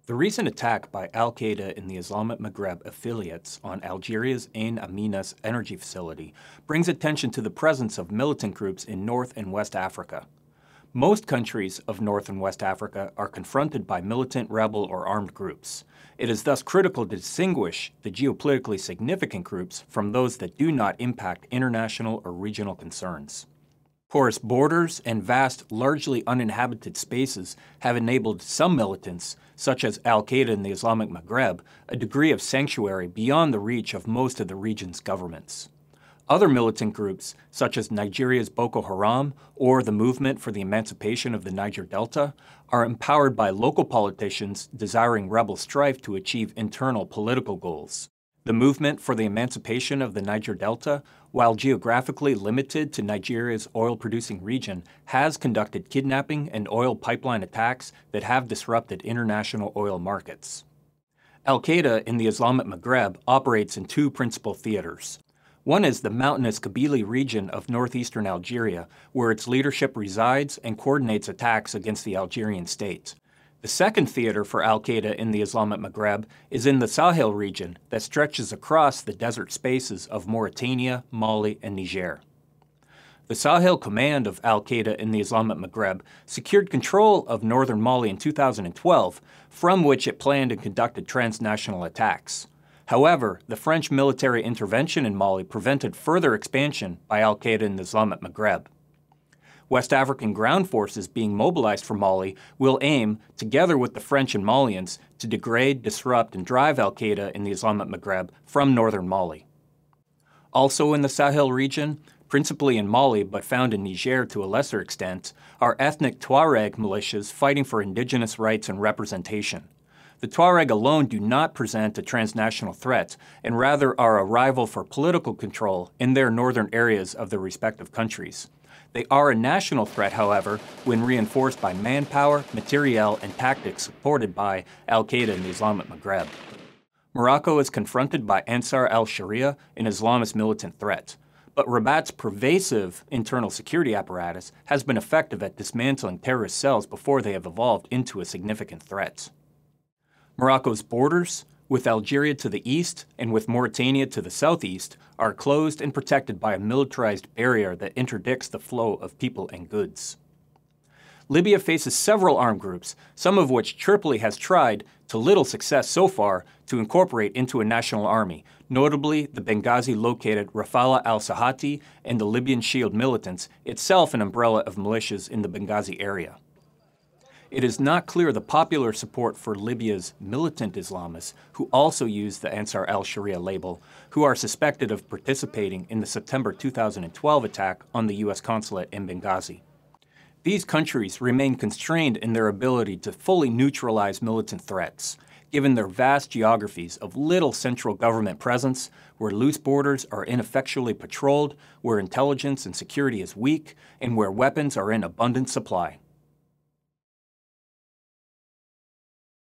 The recent attack by al-Qaeda and the Islamic Maghreb affiliates on Algeria's Ain Amenas energy facility brings attention to the presence of militant groups in North and West Africa. Most countries of North and West Africa are confronted by militant, rebel, or armed groups. It is thus critical to distinguish the geopolitically significant groups from those that do not impact international or regional concerns. Porous borders and vast, largely uninhabited spaces have enabled some militants, such as al-Qaeda in the Islamic Maghreb, a degree of sanctuary beyond the reach of most of the region's governments. Other militant groups, such as Nigeria's Boko Haram or the Movement for the Emancipation of the Niger Delta, are empowered by local politicians desiring rebel strife to achieve internal political goals. The Movement for the Emancipation of the Niger Delta, while geographically limited to Nigeria's oil-producing region, has conducted kidnapping and oil pipeline attacks that have disrupted international oil markets. Al-Qaeda in the Islamic Maghreb operates in two principal theaters. One is the mountainous Kabylie region of northeastern Algeria, where its leadership resides and coordinates attacks against the Algerian state. The second theater for al-Qaeda in the Islamic Maghreb is in the Sahel region that stretches across the desert spaces of Mauritania, Mali, and Niger. The Sahel command of al-Qaeda in the Islamic Maghreb secured control of northern Mali in 2012, from which it planned and conducted transnational attacks. However, the French military intervention in Mali prevented further expansion by al-Qaeda in the Islamic Maghreb. West African ground forces being mobilized for Mali will aim, together with the French and Malians, to degrade, disrupt, and drive al-Qaeda in the Islamic Maghreb from northern Mali. Also in the Sahel region, principally in Mali but found in Niger to a lesser extent, are ethnic Tuareg militias fighting for indigenous rights and representation. The Tuareg alone do not present a transnational threat, and rather are a rival for political control in their northern areas of their respective countries. They are a national threat, however, when reinforced by manpower, materiel, and tactics supported by al-Qaeda in the Islamic Maghreb. Morocco is confronted by Ansar al-Sharia, an Islamist militant threat. But Rabat's pervasive internal security apparatus has been effective at dismantling terrorist cells before they have evolved into a significant threat. Morocco's borders, with Algeria to the east and with Mauritania to the southeast, are closed and protected by a militarized barrier that interdicts the flow of people and goods. Libya faces several armed groups, some of which Tripoli has tried, to little success so far, to incorporate into a national army, notably the Benghazi-located Rafala al-Sahati and the Libyan Shield militants, itself an umbrella of militias in the Benghazi area. It is not clear the popular support for Libya's militant Islamists, who also use the Ansar al-Sharia label, who are suspected of participating in the September 2012 attack on the U.S. consulate in Benghazi. These countries remain constrained in their ability to fully neutralize militant threats, given their vast geographies of little central government presence, where loose borders are ineffectually patrolled, where intelligence and security is weak, and where weapons are in abundant supply.